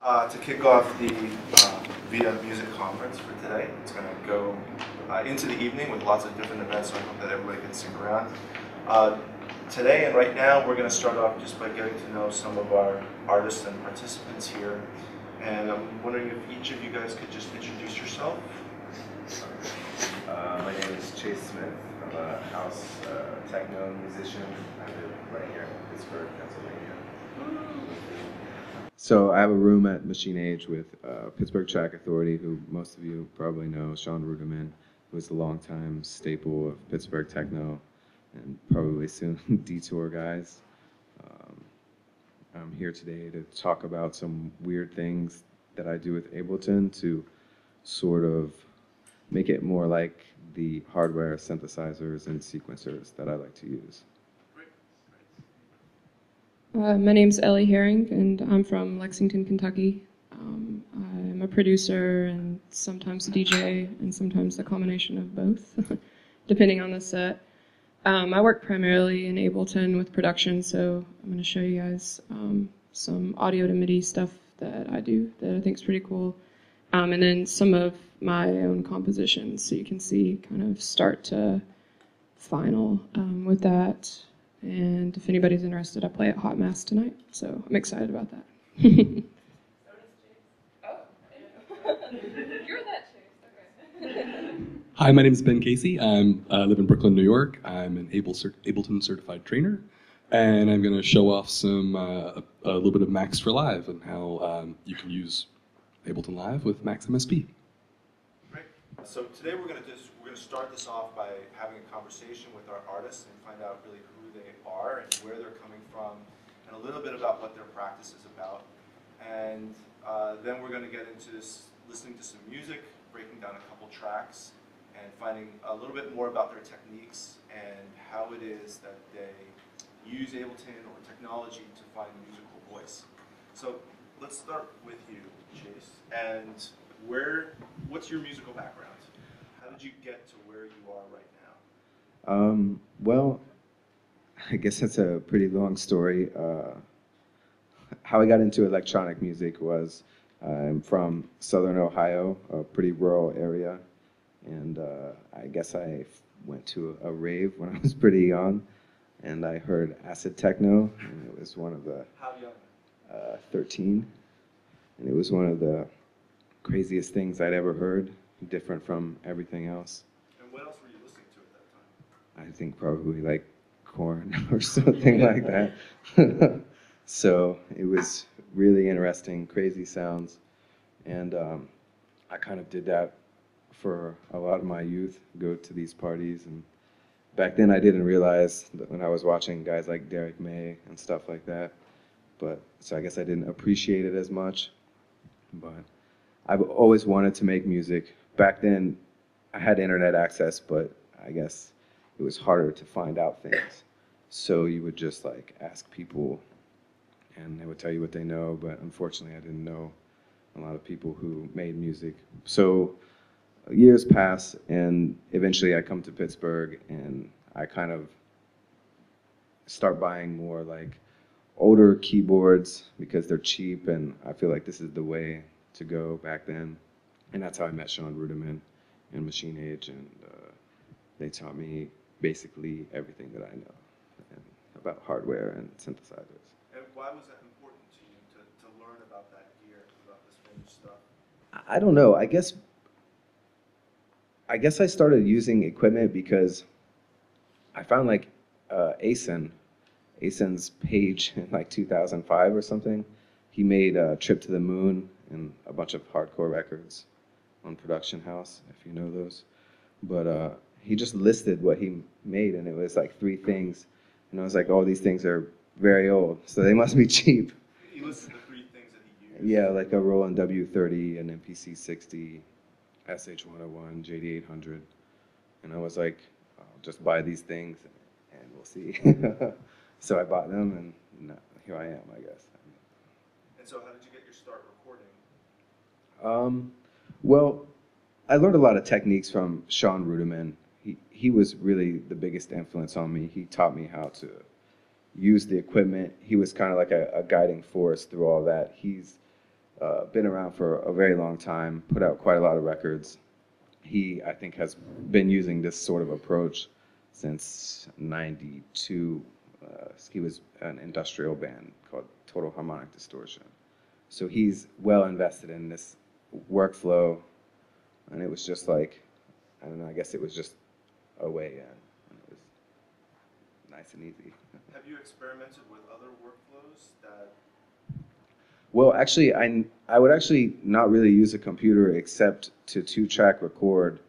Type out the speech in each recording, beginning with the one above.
To kick off the VIA Music Conference for today. It's going to go into the evening with lots of different events, so I hope that everybody can stick around. Today and right now, we're going to start off just by getting to know some of our artists and participants here. And I'm wondering if each of you guys could just introduce yourself. My name is Chase Smith. I'm a house techno musician. I live right here in Pittsburgh, Pennsylvania. So I have a room at Machine Age with Pittsburgh Track Authority, who most of you probably know, Sean Ruderman, who was a longtime staple of Pittsburgh Techno, and probably soon Detour guys. I'm here today to talk about some weird things that I do with Ableton to sort of make it more like the hardware synthesizers and sequencers that I like to use. My name's Ellie Herring, and I'm from Lexington, Kentucky. I'm a producer and sometimes a DJ, and sometimes a combination of both, depending on the set. I work primarily in Ableton with production, so I'm going to show you guys some audio to MIDI stuff that I do that I think is pretty cool. And then some of my own compositions, so you can see kind of start to final with that. And if anybody's interested, I play at Hot Mass tonight, so I'm excited about that. You're that Chase, okay. Hi, my name is Ben Casey. I live in Brooklyn, New York. I'm an Ableton certified trainer, and I'm going to show off some a little bit of Max for Live and how you can use Ableton Live with Max MSP. Great. So today we're going to start this off by having a conversation with our artists and find out really who they are and where they're coming from, and a little bit about what their practice is about. And then we're going to get into this, listening to some music, breaking down a couple tracks, and finding a little bit more about their techniques and how it is that they use Ableton or technology to find musical voice. So let's start with you, Chase. And what's your musical background? How did you get to where you are right now? Well, I guess that's a pretty long story. How I got into electronic music was I'm from Southern Ohio, a pretty rural area, and I guess I went to a rave when I was pretty young, and I heard acid techno, and it was one of the... How young? 13, and it was one of the craziest things I'd ever heard, different from everything else. And what else were you listening to at that time? I think probably like Korn or something like that. So it was really interesting, crazy sounds, and I kind of did that for a lot of my youth, go to these parties, and back then I didn't realize that when I was watching guys like Derek May and stuff like that, but so I guess I didn't appreciate it as much, but I've always wanted to make music. Back then I had internet access, but I guess it was harder to find out things. So you would just like ask people and they would tell you what they know, but unfortunately I didn't know a lot of people who made music. So years pass and eventually I come to Pittsburgh and I kind of start buying more like older keyboards because they're cheap, and I feel like this is the way to go back then. And that's how I met Sean Ruderman and Machine Age, and they taught me basically everything that I know about hardware and synthesizers. And why was that important to you to learn about that gear, about this vintage stuff? I don't know. I guess I started using equipment because I found like Asen's page in like 2005 or something. He made a Trip to the Moon and a bunch of hardcore records on Production House, if you know those. But he just listed what he made, and it was like 3 things. And I was like, oh, these things are very old, so they must be cheap. He listed the 3 things that he used. Yeah, like a Roland W30, an MPC 60, SH101, JD800. And I was like, I'll just buy these things and we'll see. So I bought them, and here I am, I guess. And so how did you get your start recording? Well, I learned a lot of techniques from Sean Ruderman. He was really the biggest influence on me. He taught me how to use the equipment. He was kind of like a guiding force through all that. He's been around for a very long time, put out quite a lot of records. He, I think, has been using this sort of approach since '92. He was an industrial band called Total Harmonic Distortion. So he's well invested in this workflow, and it was just like, I don't know, I guess it was just a way in, and it was nice and easy. Have you experimented with other workflows that? Well, actually, I would actually not really use a computer except to 2-track record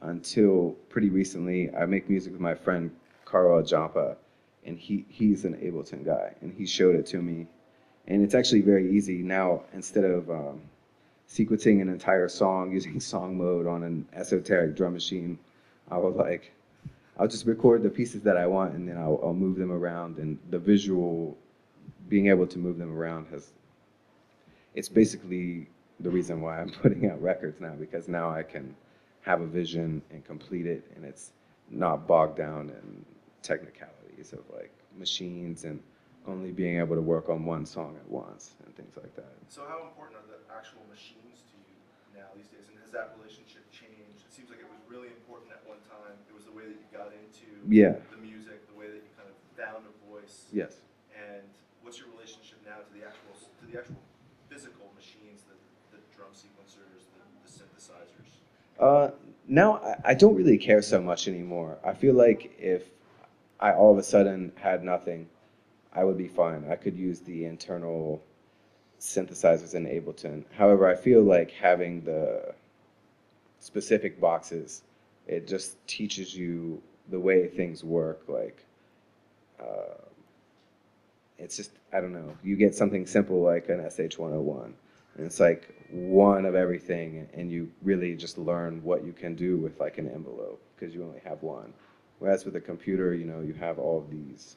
until pretty recently. I make music with my friend Carl Jampa, and he's an Ableton guy, and he showed it to me. And it's actually very easy now. Instead of sequencing an entire song using song mode on an esoteric drum machine, I'll just record the pieces that I want, and then I'll move them around. And the visual, being able to move them around it's basically the reason why I'm putting out records now, because now I can have a vision and complete it, and it's not bogged down in technicalities of like machines and only being able to work on one song at once and things like that. So how important are the actual machines to you now these days, and has that relationship changed? It seems like it was really important at one time. It was the way that you got into the music, the way that you kind of found a voice. Yes. And what's your relationship now to the actual physical machines, the drum sequencers, the synthesizers? Now I don't really care so much anymore. I feel like if I all of a sudden had nothing, I would be fine. I could use the internal synthesizers in Ableton. However, I feel like having the specific boxes, it just teaches you the way things work. Like, it's just, I don't know, you get something simple like an SH-101, and it's like one of everything, and you really just learn what you can do with like an envelope, because you only have one. Whereas with a computer, you know, you have all of these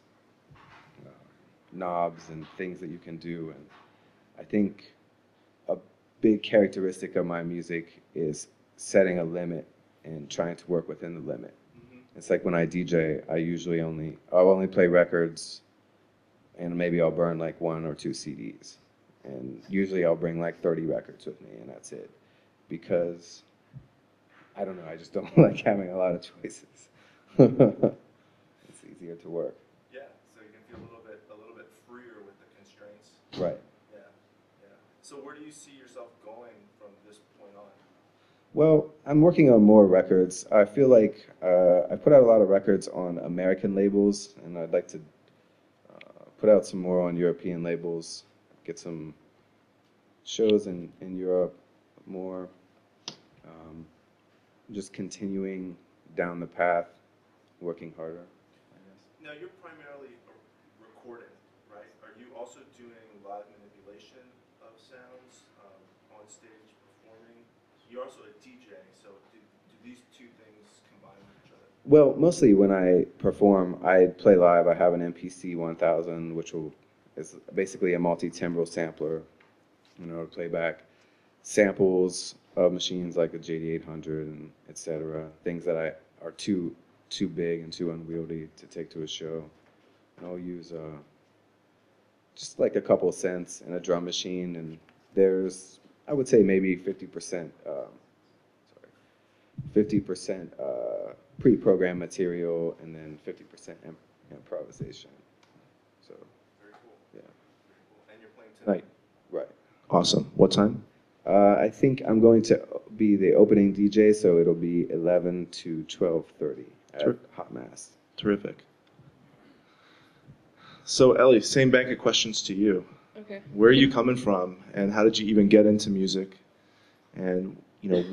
knobs and things that you can do. And I think a big characteristic of my music is setting a limit and trying to work within the limit. Mm-hmm. It's like when I DJ, I'll only play records, and maybe I'll burn like 1 or 2 CDs. And usually I'll bring like 30 records with me, and that's it. Because, I don't know, I just don't like having a lot of choices. It's easier to work. Yeah, so you can feel a little bit freer with the constraints. Right. Yeah, yeah. So where do you see yourself going from this point on? Well, I'm working on more records. I feel like I put out a lot of records on American labels, and I'd like to put out some more on European labels, get some shows in Europe more, just continuing down the path, working harder, I guess. Now, you're primarily recording, right? Are you also doing live manipulation of sounds on stage, performing? You're also a DJ, so do these two things combine with each other? Well, mostly when I perform, I play live. I have an MPC 1000, which is basically a multi-timbral sampler, to play back samples of machines like a JD800 and etc. Things that are too big and too unwieldy to take to a show. And I'll use just like a couple of synths and a drum machine, and there's, I would say, maybe 50% pre-programmed material, and then 50% improvisation. So very cool. Yeah. Very cool. And you're playing tonight. Right. Awesome. What time? I think I'm going to be the opening DJ, so it'll be 11 to 12:30 at Hot Mass. Terrific. So Ellie, same bank of questions to you. Okay. Where are you coming from, and how did you even get into music? And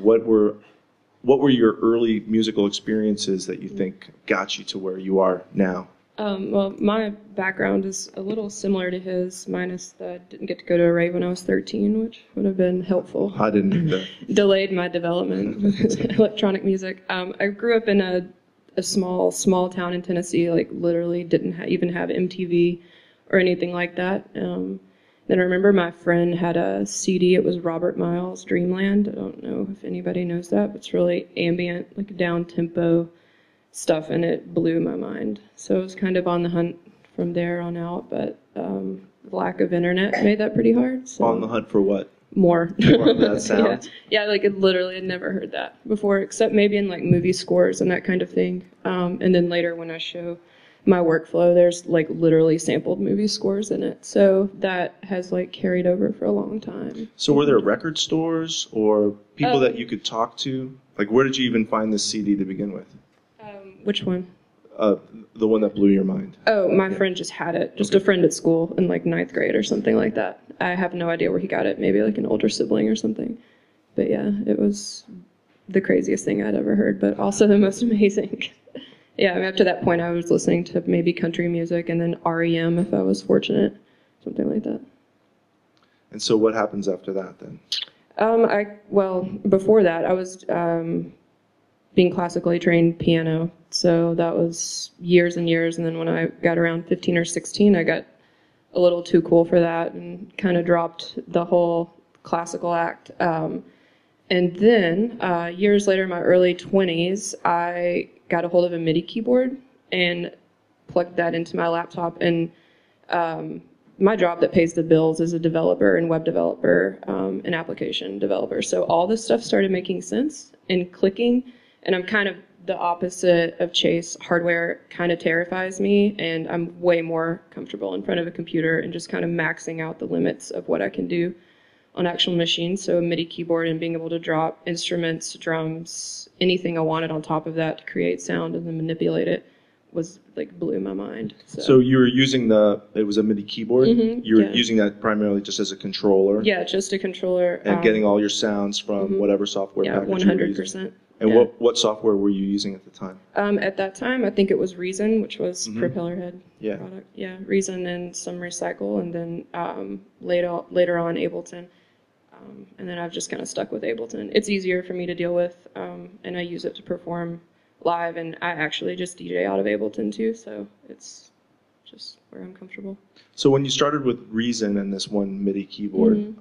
what were your early musical experiences that you think got you to where you are now? Well, my background is a little similar to his, minus that I didn't get to go to a rave when I was 13, which would have been helpful. I didn't do that. Delayed my development with electronic music. I grew up in a small town in Tennessee, like literally didn't even have MTV or anything like that. Then I remember my friend had a CD. It was Robert Miles' Dreamland. I don't know if anybody knows that, but it's really ambient, like down-tempo stuff, and it blew my mind. So I was kind of on the hunt from there on out, but the lack of internet made that pretty hard. So On the hunt for what? more. More of that sound? Yeah, like it literally had never heard that before, except maybe in like movie scores and that kind of thing. And then later when I show my workflow, there's like literally sampled movie scores in it. So that has like carried over for a long time. So were there record stores or people that you could talk to? Like, where did you even find this CD to begin with? Which one? The one that blew your mind. Oh, my friend just had it. Just a friend at school in like 9th grade or something like that. I have no idea where he got it. Maybe like an older sibling or something. But yeah, it was the craziest thing I'd ever heard, but also the most amazing. Yeah, I mean, up to that point I was listening to maybe country music and then REM if I was fortunate, something like that. And so what happens after that then? Well, before that I was being classically trained piano. So that was years and years. And then when I got around 15 or 16, I got a little too cool for that and kind of dropped the whole classical act. And then years later, in my early 20s, I got a hold of a MIDI keyboard and plugged that into my laptop. And my job that pays the bills is a developer and web developer and application developer. So all this stuff started making sense and clicking. And I'm kind of the opposite of Chase. Hardware kind of terrifies me, and I'm way more comfortable in front of a computer and just kind of maxing out the limits of what I can do on actual machines. So a MIDI keyboard and being able to drop instruments, drums, anything I wanted on top of that to create sound and then manipulate it was like blew my mind. So you were using it was a MIDI keyboard? Mm-hmm, you were using that primarily just as a controller? Yeah, just a controller. And getting all your sounds from whatever software package you were using? 100%. And what software were you using at the time? At that time, I think it was Reason, which was Propellerhead product. Yeah, Reason and some Recycle, and then later on Ableton. And then I've just kind of stuck with Ableton. It's easier for me to deal with, and I use it to perform live, and I actually just DJ out of Ableton too, so it's just where I'm comfortable. So when you started with Reason and this one MIDI keyboard,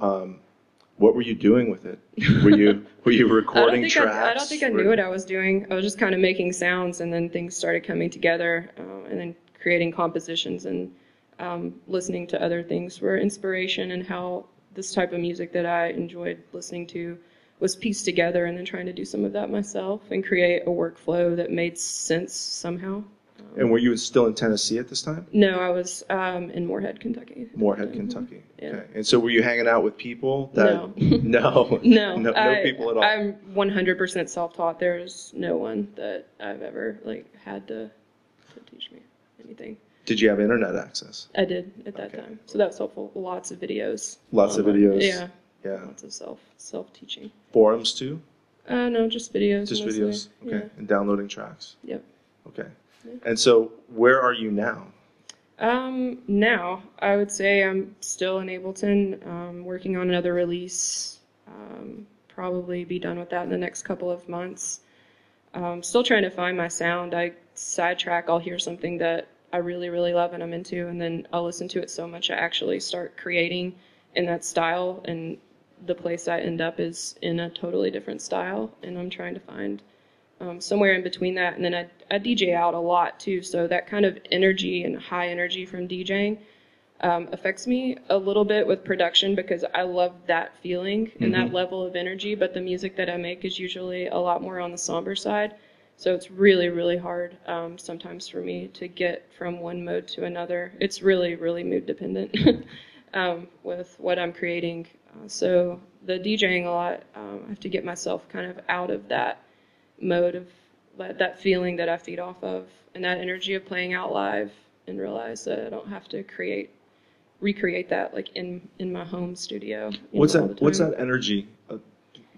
what were you doing with it? Were you recording tracks? I don't think I knew what I was doing. I was just kind of making sounds, and then things started coming together, and then creating compositions and listening to other things for inspiration and how this type of music that I enjoyed listening to was pieced together, and then trying to do some of that myself and create a workflow that made sense somehow. And were you still in Tennessee at this time? No, I was in Moorhead, Kentucky. Moorhead, Kentucky. Yeah. Okay. And so were you hanging out with people that... No. No people at all? I'm 100% self-taught. There's no one that I've ever had to teach me anything. Did you have internet access? I did at that time. So that was helpful. Lots of videos. Lots of videos? Yeah. Yeah. Lots of self-teaching. Forums too? No, just videos. Just mostly. videos? Okay. Yeah. And downloading tracks? Yep. Okay. Yeah. And so where are you now? Now, I would say I'm still in Ableton, working on another release. Probably be done with that in the next couple of months. Still trying to find my sound. I sidetrack, I'll hear something that I really, really love and I'm into, and then I'll listen to it so much I actually start creating in that style, and the place I end up is in a totally different style, and I'm trying to find somewhere in between that. And then I DJ out a lot too, so that kind of energy and high energy from DJing affects me a little bit with production, because I love that feeling and that level of energy, but the music that I make is usually a lot more on the somber side. So it's really, really hard sometimes for me to get from one mode to another. It's really, really mood dependent with what I'm creating. So the DJing a lot, I have to get myself kind of out of that mode of that feeling that I feed off of and that energy of playing out live, and realize that I don't have to recreate that like in my home studio. What's that energy?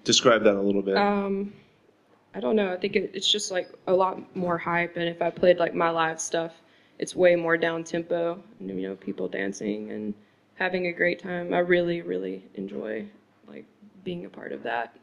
Describe that a little bit. I don't know. I think it's just like a lot more hype, and if I played like my live stuff, it's way more down tempo, and, people dancing and having a great time. I really, really enjoy like being a part of that.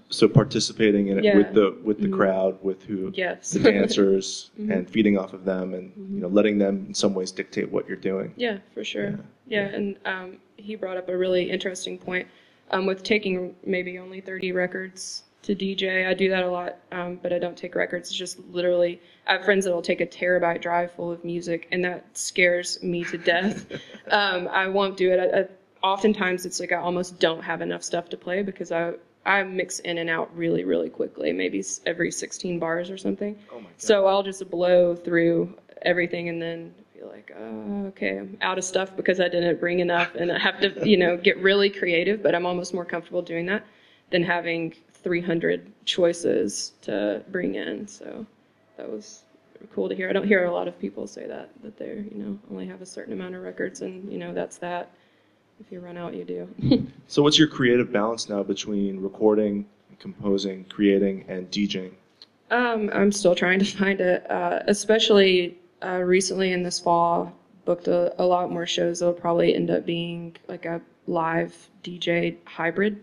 So participating in it with the crowd, with the dancers, and feeding off of them, and letting them in some ways dictate what you're doing. Yeah, for sure. Yeah, and he brought up a really interesting point with taking maybe only 30 records to DJ. I do that a lot, but I don't take records. It's just literally, I have friends that will take a terabyte drive full of music, and that scares me to death. I won't do it. oftentimes it's like I almost don't have enough stuff to play because I mix in and out really, really quickly, maybe every 16 bars or something. Oh my God. So I'll just blow through everything and then be like, okay, I'm out of stuff because I didn't bring enough, and I have to, get really creative, but I'm almost more comfortable doing that than having 300 choices to bring in. So that was cool to hear. I don't hear a lot of people say that they're, only have a certain amount of records, and, that's that. If you run out, you do. So what's your creative balance now between recording, composing, creating, and DJing? I'm still trying to find it, especially recently in this fall, booked a lot more shows that'll probably end up being like a live DJ hybrid.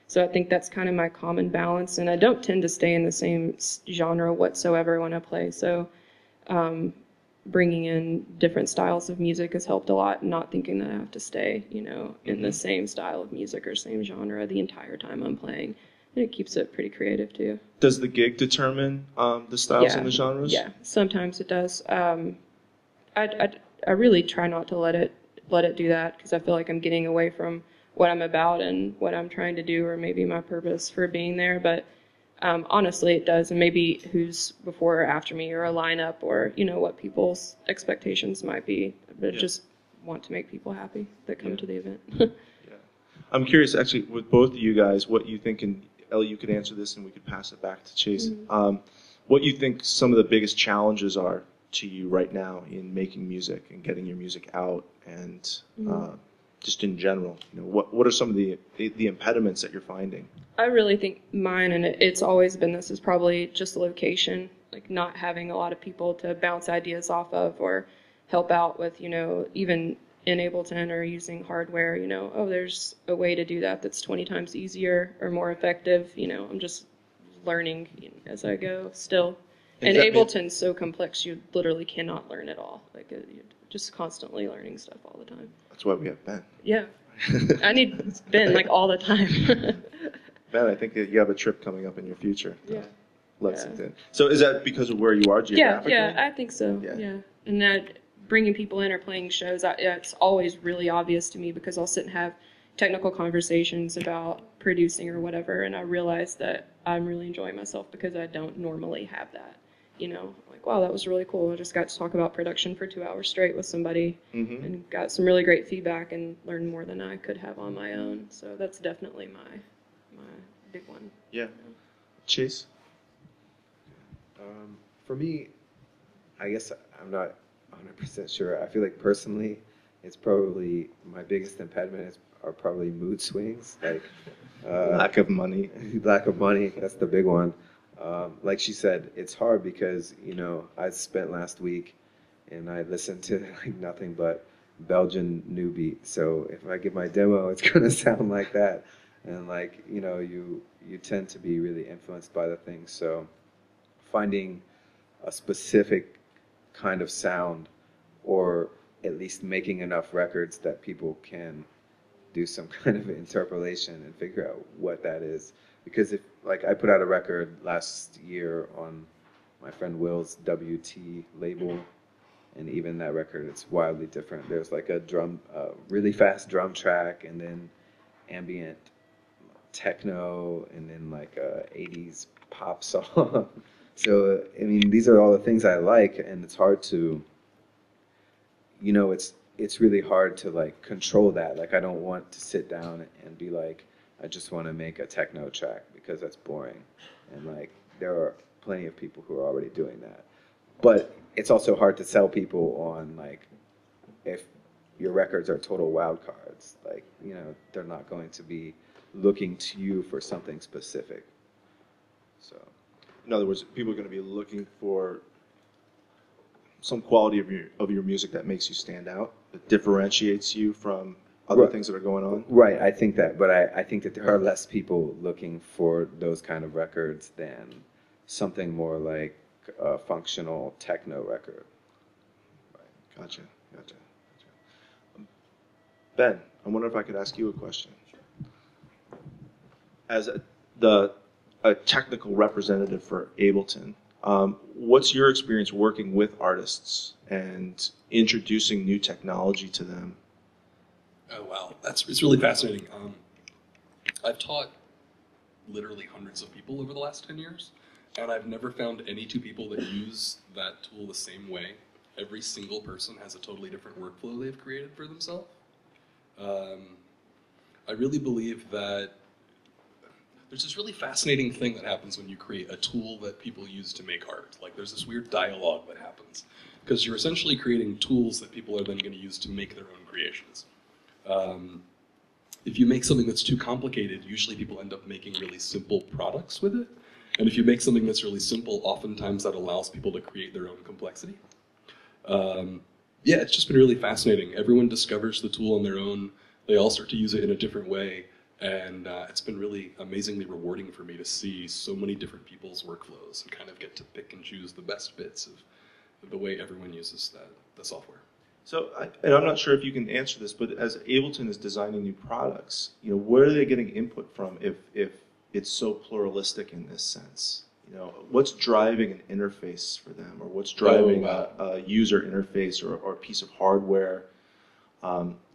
So I think that's kind of my common balance, and I don't tend to stay in the same genre whatsoever when I play. So bringing in different styles of music has helped a lot, not thinking that I have to stay, in the same style of music or same genre the entire time I'm playing. And it keeps it pretty creative too. Does the gig determine the styles and the genres? Yeah, sometimes it does. I really try not to let it do that, because I feel like I'm getting away from what I'm about and what I'm trying to do, or maybe my purpose for being there. But honestly, it does, and maybe who's before or after me, or a lineup, or what people's expectations might be. But just want to make people happy that come to the event. I'm curious, actually, with both of you guys, what you think, and Ellie, you could answer this, and we could pass it back to Chase. What you think some of the biggest challenges are to you right now in making music and getting your music out, and just in general, what are some of the impediments that you're finding? I really think mine, and it's always been this, is probably just location, like not having a lot of people to bounce ideas off of or help out with, even in Ableton or using hardware, there's a way to do that that's 20 times easier or more effective. I'm just learning as I go still. And Ableton's so complex, you literally cannot learn it all. Like, you're just constantly learning stuff all the time. That's why we have Ben. Yeah. I need Ben, like, all the time. Ben, I think that you have a trip coming up in your future. Yeah. Lexington. Yeah. So is that because of where you are geographically? Yeah, I think so. Yeah. And that bringing people in or playing shows, it's always really obvious to me, because I'll sit and have technical conversations about producing or whatever, and I realize that I'm really enjoying myself because I don't normally have that. Like, wow, that was really cool. I just got to talk about production for 2 hours straight with somebody and got some really great feedback and learned more than I could have on my own. So that's definitely my big one. Yeah. Chase? For me, I guess I'm not 100% sure. I feel like personally, it's probably my biggest impediment are probably mood swings, like lack of money. Lack of money, that's the big one. Like she said, it's hard because I spent last week and I listened to like nothing but Belgian new beat. So if I give my demo, it's gonna sound like that, and like you tend to be really influenced by the things. So finding a specific kind of sound, or at least making enough records that people can do some kind of interpolation and figure out what that is. Because if, like, I put out a record last year on my friend Will's WT label, and even that record, it's wildly different. There's like a really fast drum track, and then ambient techno, and then like a 80s pop song. So, I mean, these are all the things I like, and it's hard to, it's really hard to like control that. Like, I don't want to sit down and be like, I just want to make a techno track, because that's boring. And like, there are plenty of people who are already doing that. But it's also hard to sell people on like, if your records are total wild cards, like, they're not going to be looking to you for something specific. So, in other words, people are going to be looking for some quality of your music that makes you stand out, that differentiates you from other things that are going on. Right, I think that, but I think that there are less people looking for those kind of records than something more like a functional techno record. Right, gotcha. Ben, I wonder if I could ask you a question. As a technical representative for Ableton, what's your experience working with artists and introducing new technology to them Oh wow, it's really fascinating. I've taught literally hundreds of people over the last 10 years, and I've never found any two people that use that tool the same way. Every single person has a totally different workflow they've created for themselves. I really believe that there's this really fascinating thing that happens when you create a tool that people use to make art. Like there's this weird dialogue that happens, because you're essentially creating tools that people are then going to use to make their own creations. If you make something that's too complicated, usually people end up making really simple products with it. And if you make something that's really simple, oftentimes that allows people to create their own complexity. Yeah, it's just been really fascinating. Everyone discovers the tool on their own. They all start to use it in a different way. And it's been really amazingly rewarding for me to see so many different people's workflows and kind of get to pick and choose the best bits of the way everyone uses the software. So, and I'm not sure if you can answer this, but as Ableton is designing new products, you know, where are they getting input from if it's so pluralistic in this sense? You know, what's driving an interface for them, or what's driving a user interface or a piece of hardware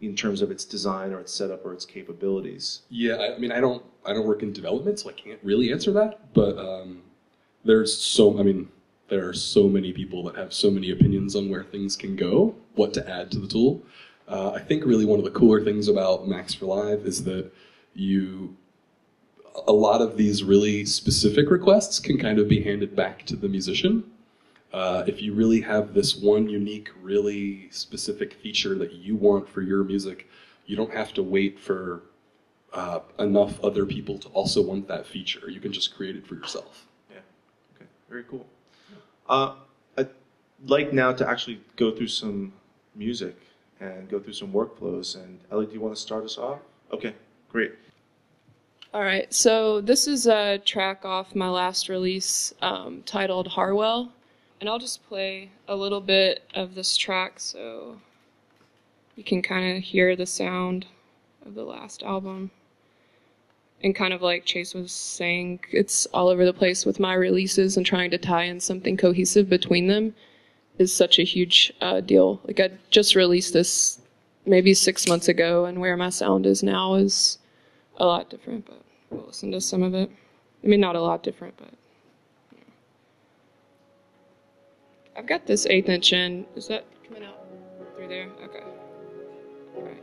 in terms of its design or its setup or its capabilities? Yeah, I mean, I don't work in development, so I can't really answer that. But there are so many people that have so many opinions on where things can go, what to add to the tool. I think really one of the cooler things about Max for Live is that a lot of these really specific requests can kind of be handed back to the musician. If you really have this one unique, really specific feature that you want for your music, you don't have to wait for enough other people to also want that feature. You can just create it for yourself. Yeah, okay, very cool. I'd like now to actually go through some music and go through some workflows. And Ellie, do you want to start us off? Okay, great. All right, so this is a track off my last release titled Harwell. And I'll just play a little bit of this track so you can kind of hear the sound of the last album. And kind of like Chase was saying, it's all over the place with my releases, and trying to tie in something cohesive between them is such a huge deal. Like I just released this maybe 6 months ago, and where my sound is now is a lot different, but we'll listen to some of it. I mean, not a lot different, but you know. I've got this 1/8 inch in. Is that coming out through there? Okay. All right.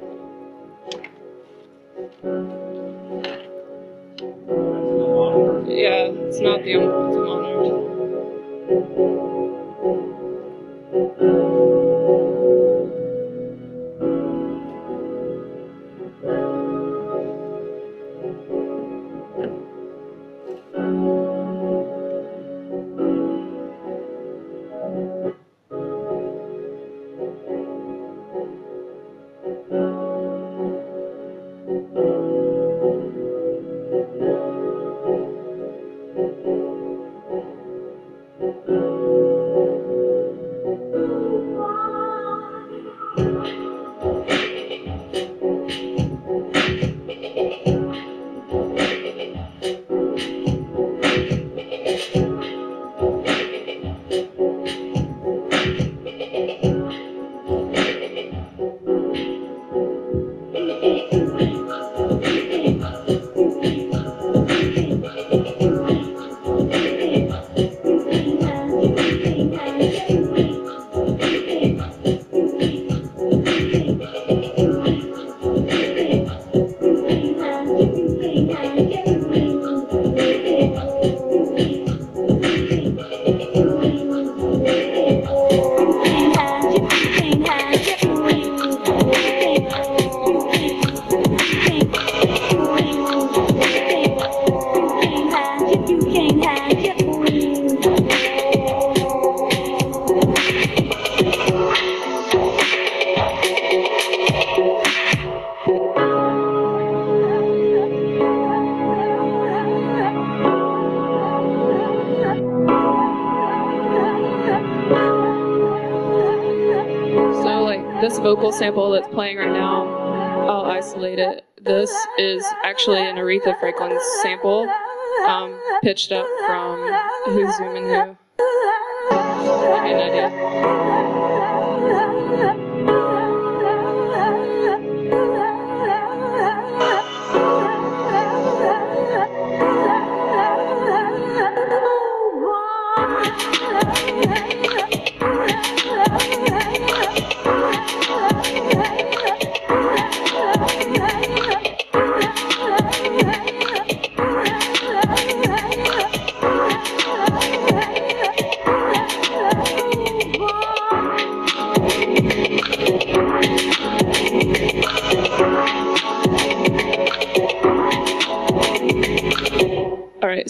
Yeah, it's not the only it's a monitor. This vocal sample that's playing right now, I'll isolate it. This is actually an Aretha Franklin sample, pitched up from Who's Zooming Who. Give you an idea.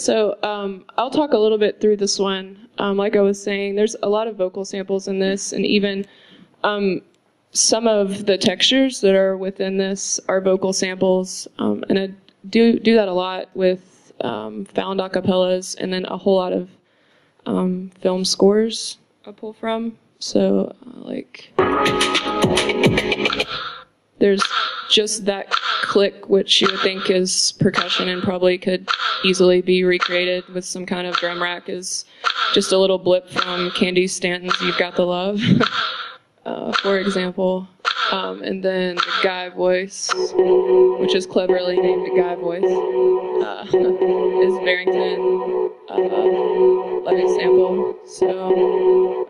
So I'll talk a little bit through this one. Like I was saying, there's a lot of vocal samples in this, and even some of the textures that are within this are vocal samples. And I do that a lot with found acapellas, and then a whole lot of film scores I pull from. So like there's just that click, which you would think is percussion and probably could easily be recreated with some kind of drum rack, is just a little blip from Candy Stanton's You've Got the Love, for example. And then the guy voice, which is cleverly named Guy voice, is Barrington Levy sample. So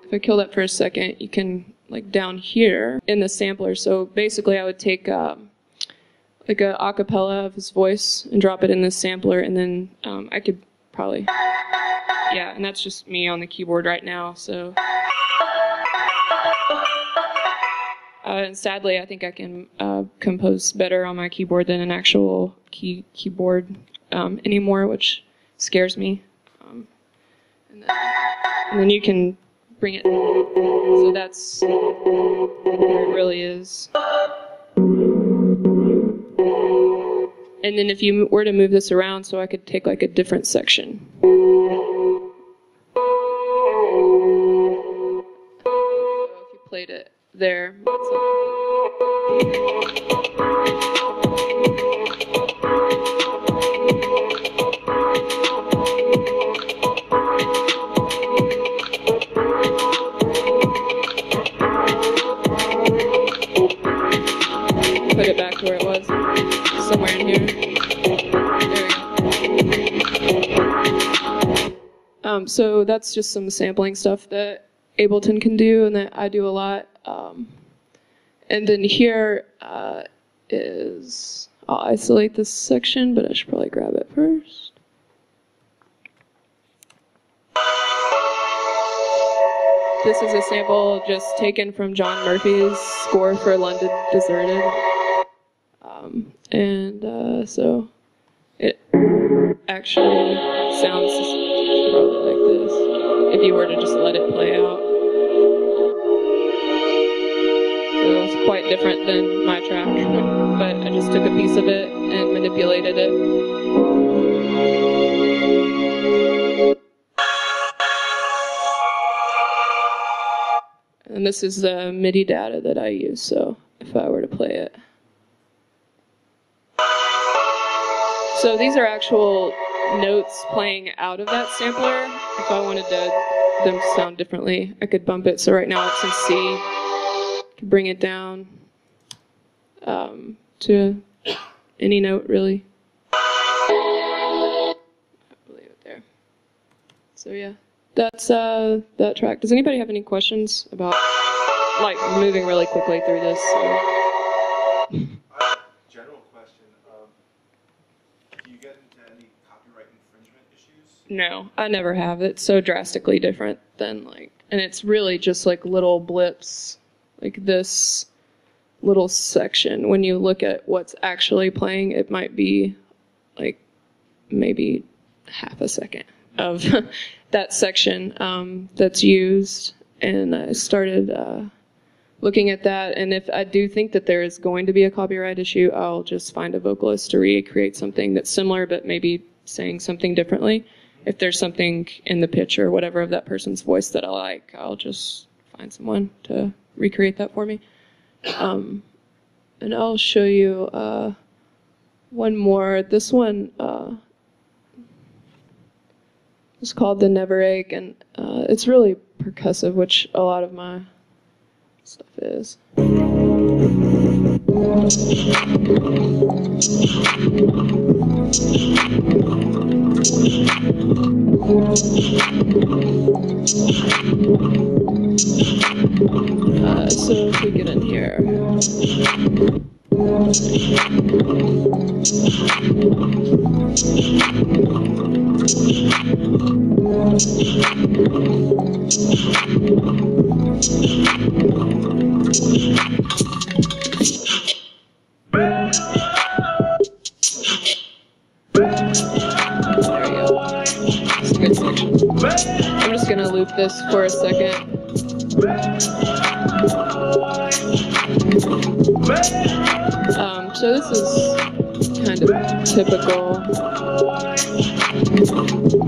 if I kill that for a second, you can, like down here in the sampler, so basically I would take like a acapella of his voice and drop it in this sampler, and then I could probably, yeah, and that's just me on the keyboard right now, so. And sadly, I think I can compose better on my keyboard than an actual keyboard anymore, which scares me. And then you can bring it, so that's where it really is. And then if you were to move this around, so I could take like a different section. So if you played it there. Put it back to where it was, somewhere in here. There we go. So that's just some sampling stuff that Ableton can do and that I do a lot. And then here is, I'll isolate this section, but I should probably grab it first. This is a sample just taken from John Murphy's score for London Deserted. So it actually sounds probably like this, if you were to just let it play out. So it's quite different than my track, but I just took a piece of it and manipulated it. And this is the MIDI data that I use, so if I were to play it. So these are actual notes playing out of that sampler. If I wanted them to sound differently, I could bump it. So right now it's in C. Bring it down to any note, really. I'll leave it there. So yeah, that's that track. Does anybody have any questions about, like, moving really quickly through this? General question, do you get into any copyright infringement issues? No, I never have. It's so drastically different than, like, and it's really just like little blips. Like this little section, when you look at what's actually playing, it might be like maybe half a second of that section that's used. And I started looking at that, and if I do think that there is going to be a copyright issue, I'll just find a vocalist to recreate something that's similar but maybe saying something differently. If there's something in the pitch or whatever of that person's voice that I like, I'll just find someone to recreate that for me. And I'll show you one more. This one is called The Never Ache, and it's really percussive, which a lot of my stuff is. So if we get in here. with this for a second. So this is kind of typical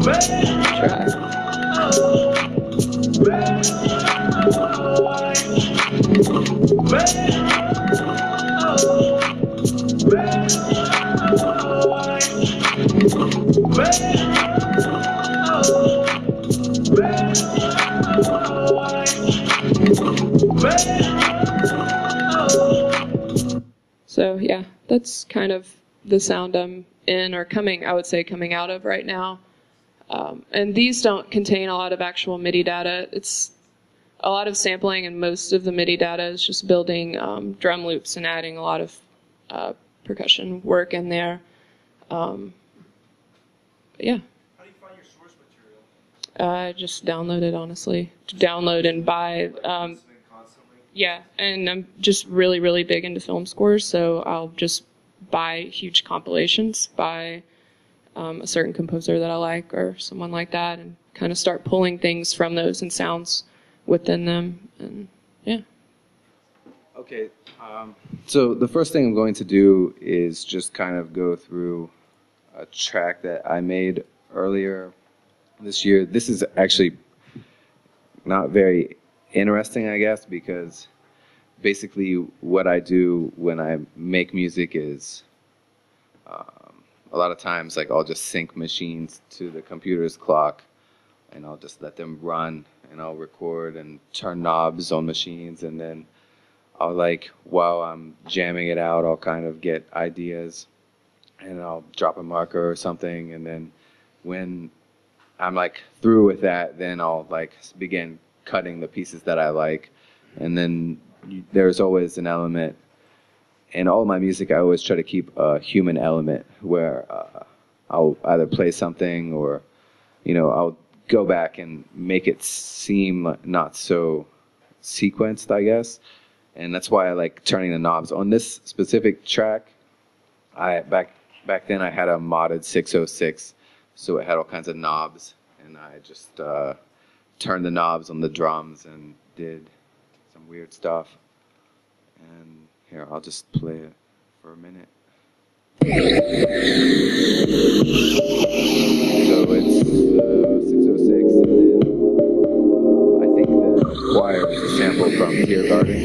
track. So yeah, that's kind of the sound I'm in, or I would say coming out of right now. And these don't contain a lot of actual MIDI data. It's a lot of sampling, and most of the MIDI data is just building drum loops and adding a lot of percussion work in there. Yeah. How do you find your source material? I just download it, honestly. To download and buy. Listening constantly? Yeah, and I'm just really, really big into film scores, so I'll just buy huge compilations by a certain composer that I like or someone like that, and kind of start pulling things from those and sounds within them, and yeah. Okay, so the first thing I'm going to do is just kind of go through a track that I made earlier this year. This is actually not very interesting, I guess, because basically what I do when I make music is a lot of times, like, I'll just sync machines to the computer's clock, and I'll just let them run, and I'll record and turn knobs on machines, and then I'll, like, while I'm jamming it out, I'll kind of get ideas, and I'll drop a marker or something, and then when I'm, like, through with that, then I'll, like, begin cutting the pieces that I like, and then there's always an element. In all my music, I always try to keep a human element where I'll either play something or, I'll go back and make it seem not so sequenced, I guess. And that's why I like turning the knobs. On this specific track, back then I had a modded 606, so it had all kinds of knobs, and I just turned the knobs on the drums and did some weird stuff. And here, I'll just play it for a minute. So it's 606, and then I think the choir is a sample from Tear Garden.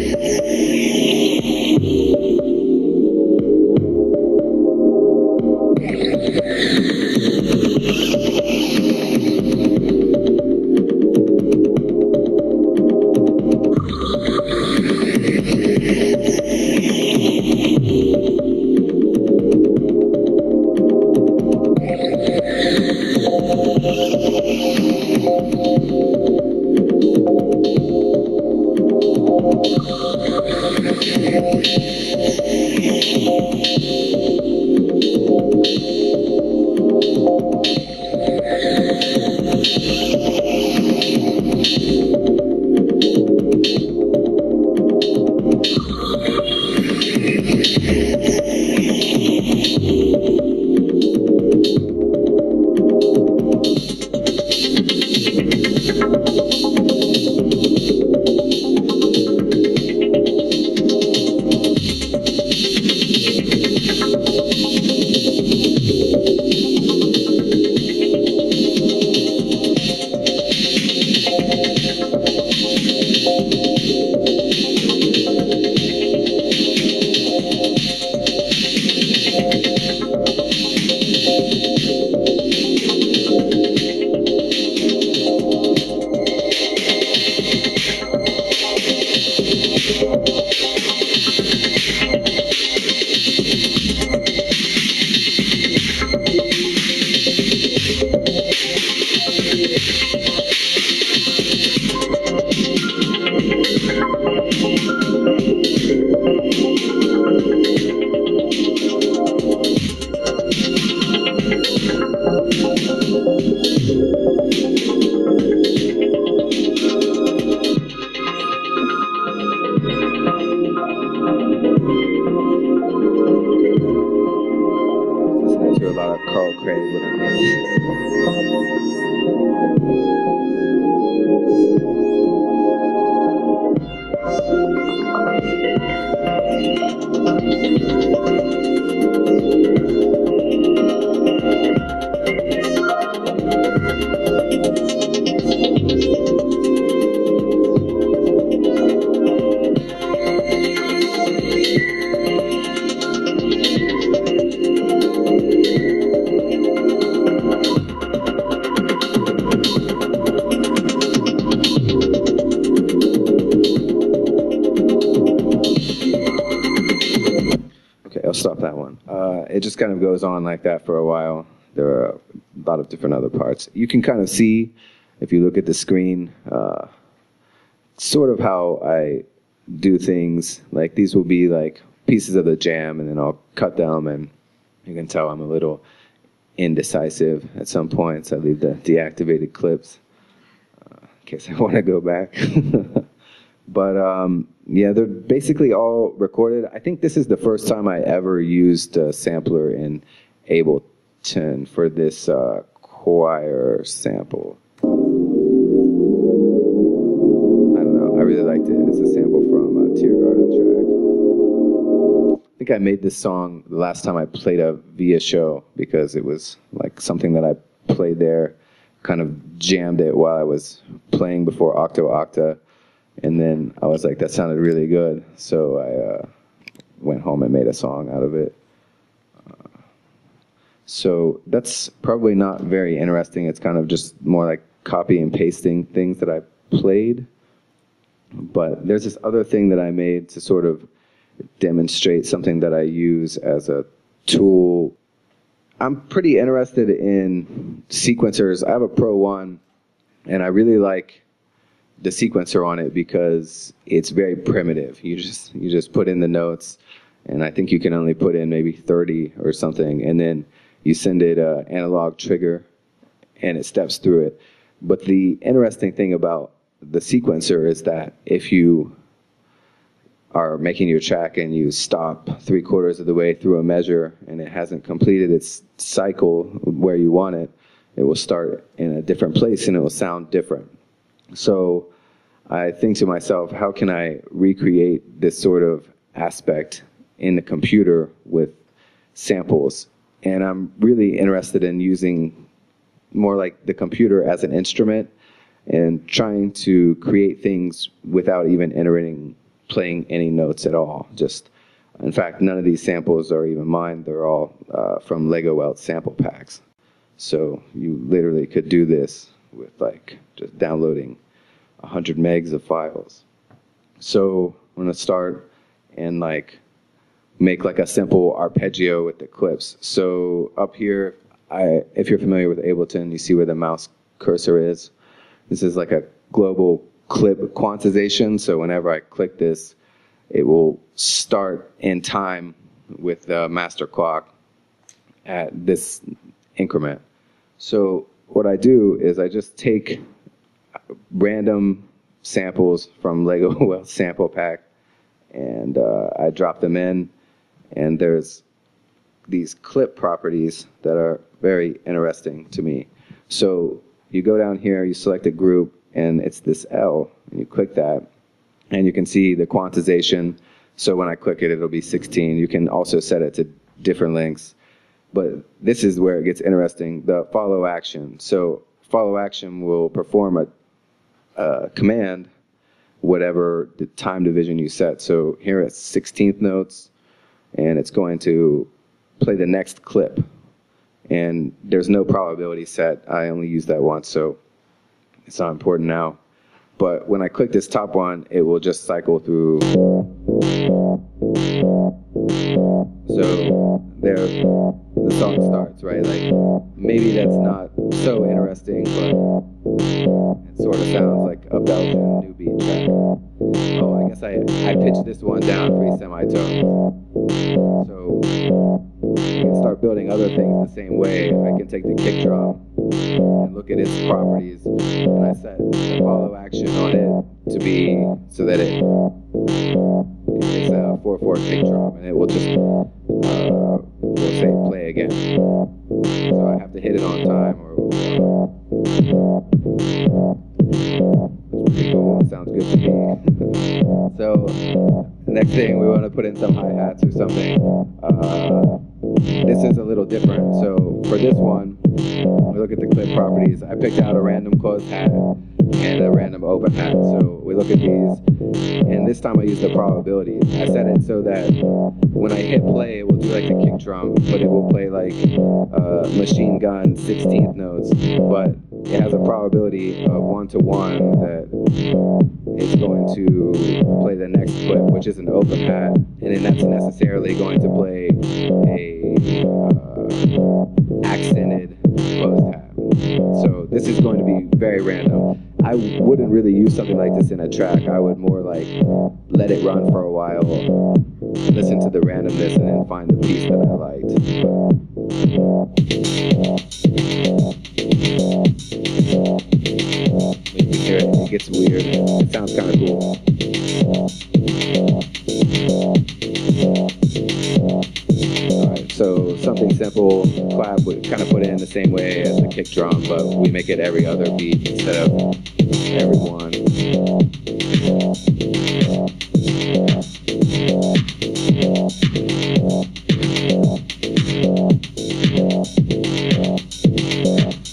I'll stop that one. It just kind of goes on like that for a while. There are a lot of different other parts. You can kind of see, if you look at the screen, sort of how I do things. Like these will be like pieces of the jam, and then I'll cut them, and you can tell I'm a little indecisive at some points. I leave the deactivated clips in case I want to go back. But yeah, they're basically all recorded. I think this is the first time I ever used a sampler in Ableton for this choir sample. I don't know, I really liked it. It's a sample from a Tear Garden track. I think I made this song the last time I played a VIA show because it was like something that I played there, kind of jammed it while I was playing before Octo Octa. And then I was like, that sounded really good. So I went home and made a song out of it. So that's probably not very interesting. It's kind of just more like copy and pasting things that I played. But there's this other thing that I made to sort of demonstrate something that I use as a tool. I'm pretty interested in sequencers. I have a Pro 1, and I really like the sequencer on it because it's very primitive. You just put in the notes, and I think you can only put in maybe 30 or something, and then you send it an analog trigger, and it steps through it. But the interesting thing about the sequencer is that if you are making your track and you stop 3/4 of the way through a measure and it hasn't completed its cycle where you want it, it will start in a different place and it will sound different. So I think to myself, how can I recreate this sort of aspect in the computer with samples? And I'm really interested in using more like the computer as an instrument and trying to create things without even playing any notes at all. Just, in fact, none of these samples are even mine. They're all from Lego Welt sample packs. So you literally could do this with like just downloading 100 megs of files. So I'm gonna start and like make like a simple arpeggio with the clips. So up here, if you're familiar with Ableton, you see where the mouse cursor is. This is like a global clip quantization. So whenever I click this, it will start in time with the master clock at this increment. So what I do is I just take random samples from Lego Welt sample pack and I drop them in, and there's these clip properties that are very interesting to me. So you go down here, you select a group, and it's this L, and you click that, and you can see the quantization. So when I click it, it'll be 16. You can also set it to different lengths. But this is where it gets interesting, the follow action. So follow action will perform a command, whatever the time division you set. So here it's 16th notes, and it's going to play the next clip. And there's no probability set. I only use that once, so it's not important now. But when I click this top one, it will just cycle through. So there, the song starts, right? Like, maybe that's not so interesting, but it sort of sounds like a Belgian new beat track. Oh, I guess I pitched this one down 3 semitones. So you can start building other things the same way. I can take the kick drum and look at its properties, and I set the follow action on it to be so that it is a 4/4 kick drum, and it will just will say play again. So I have to hit it on time, or it will good to me. So the next thing, we want to put in some hi-hats or something. This is a little different. So for this one, we look at the clip properties. I picked out a random closed hat and a random open hat. So we look at these, and this time I use the probabilities. I set it so that when I hit play, it will do like the kick drum, but it will play like machine gun 16th notes. But it has a probability of 1 to 1 that it's going to play the next clip, which is an open hat, and then that's necessarily going to play a accented closed hat. So this is going to be very random. I wouldn't really use something like this in a track. I would more like let it run for a while, listen to the randomness, and then find the piece that I liked. You can hear it, it gets weird. It sounds kind of cool. Alright, so something simple, clap, we kind of put it in the same way as the kick drum, but we make it every other beat instead of every one.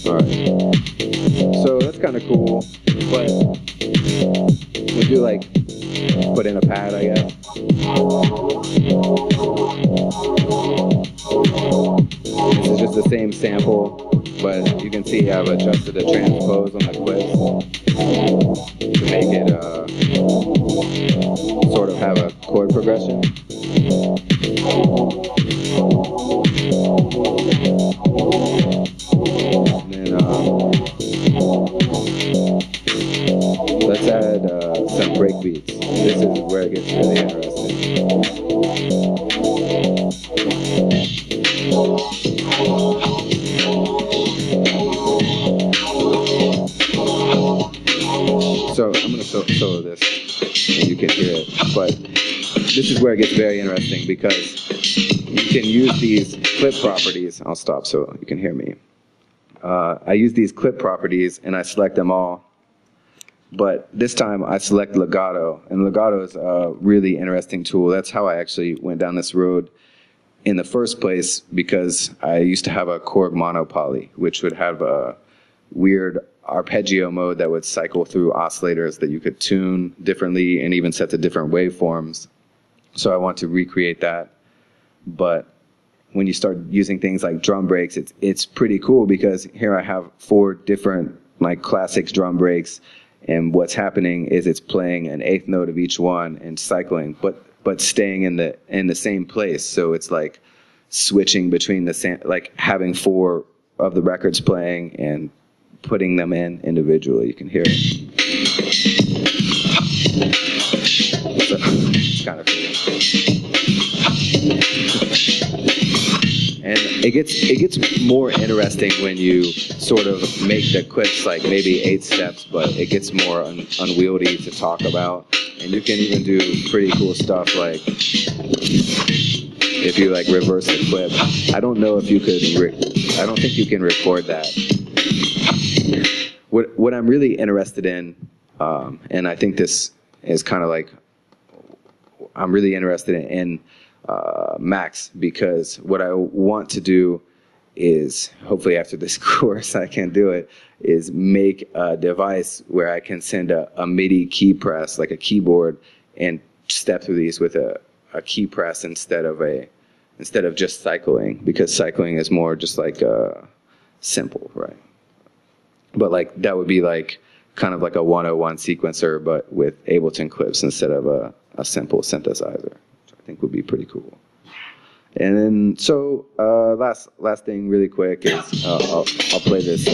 Alright, so that's kind of cool, but would you like put in a pad, I guess? This is just the same sample, but you can see I've adjusted the transpose on the clips to make it sort of have a chord progression. And then let's add some break beats. This is where it gets really interesting. So I'm going to solo this, and you can hear it. But this is where it gets very interesting because you can use these clip properties. I'll stop so you can hear me. I use these clip properties, and I select them all. But this time I select legato, and legato is a really interesting tool. That's how I actually went down this road in the first place, because I used to have a Korg monopoly, which would have a weird arpeggio mode that would cycle through oscillators that you could tune differently and even set to different waveforms. So I want to recreate that. But when you start using things like drum breaks, it's pretty cool, because here I have 4 different like classics drum breaks, and what's happening is it's playing an 8th note of each one and cycling, but staying in the same place. So it's like switching between like having 4 of the records playing and putting them in individually. You can hear it. So, it's kind of cool. And it gets more interesting when you sort of make the clips like maybe 8 steps, but it gets more unwieldy to talk about. And you can even do pretty cool stuff like if you like reverse the clip. I don't know if you could, I don't think you can record that. What I'm really interested in, and I think this is kind of like, I'm really interested in Max, because what I want to do is, hopefully after this course I can do it, is make a device where I can send a MIDI key press, like a keyboard, and step through these with a key press instead of just cycling, because cycling is more just like simple, right? But like that would be like kind of like a 101 sequencer, but with Ableton clips instead of a simple synthesizer, which I think would be pretty cool. And then, so last thing really quick is I'll play this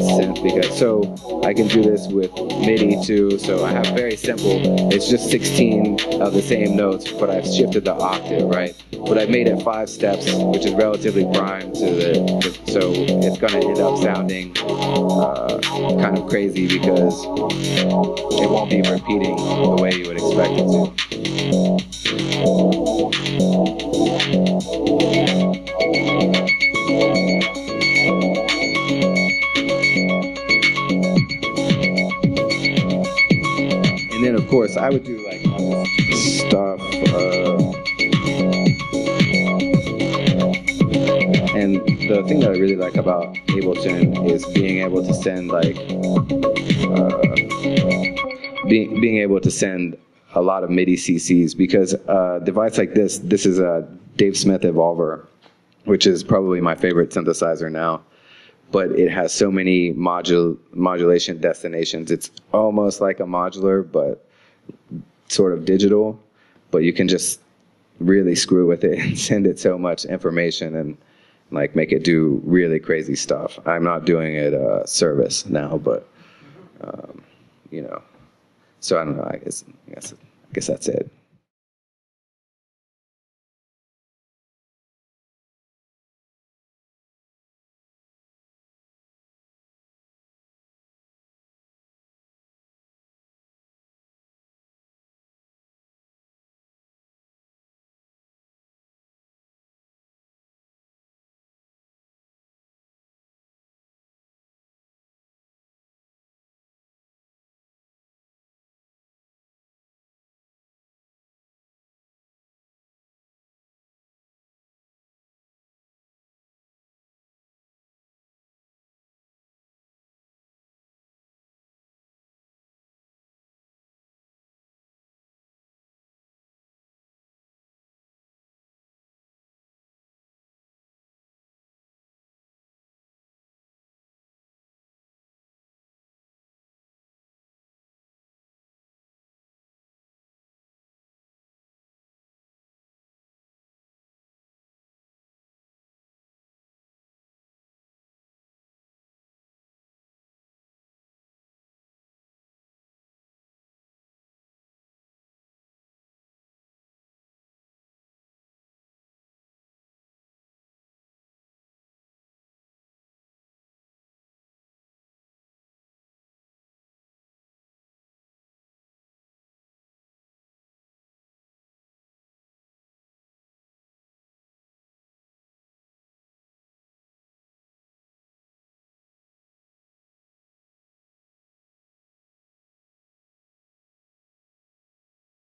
synth, because so I can do this with MIDI too. So I have very simple, it's just 16 of the same notes, but I've shifted the octave, right? But I've made it 5 steps, which is relatively primed to so it's gonna end up sounding kind of crazy, because it won't be repeating the way you would expect it to. I would do like stuff, and the thing that I really like about Ableton is being able to send like being able to send a lot of MIDI CCs, because a device like this is a Dave Smith Evolver, which is probably my favorite synthesizer now. But it has so many modulation destinations. It's almost like a modular, but sort of digital. But you can just really screw with it and send it so much information and like make it do really crazy stuff. I'm not doing it service now, but you know. So I don't know. I guess that's it.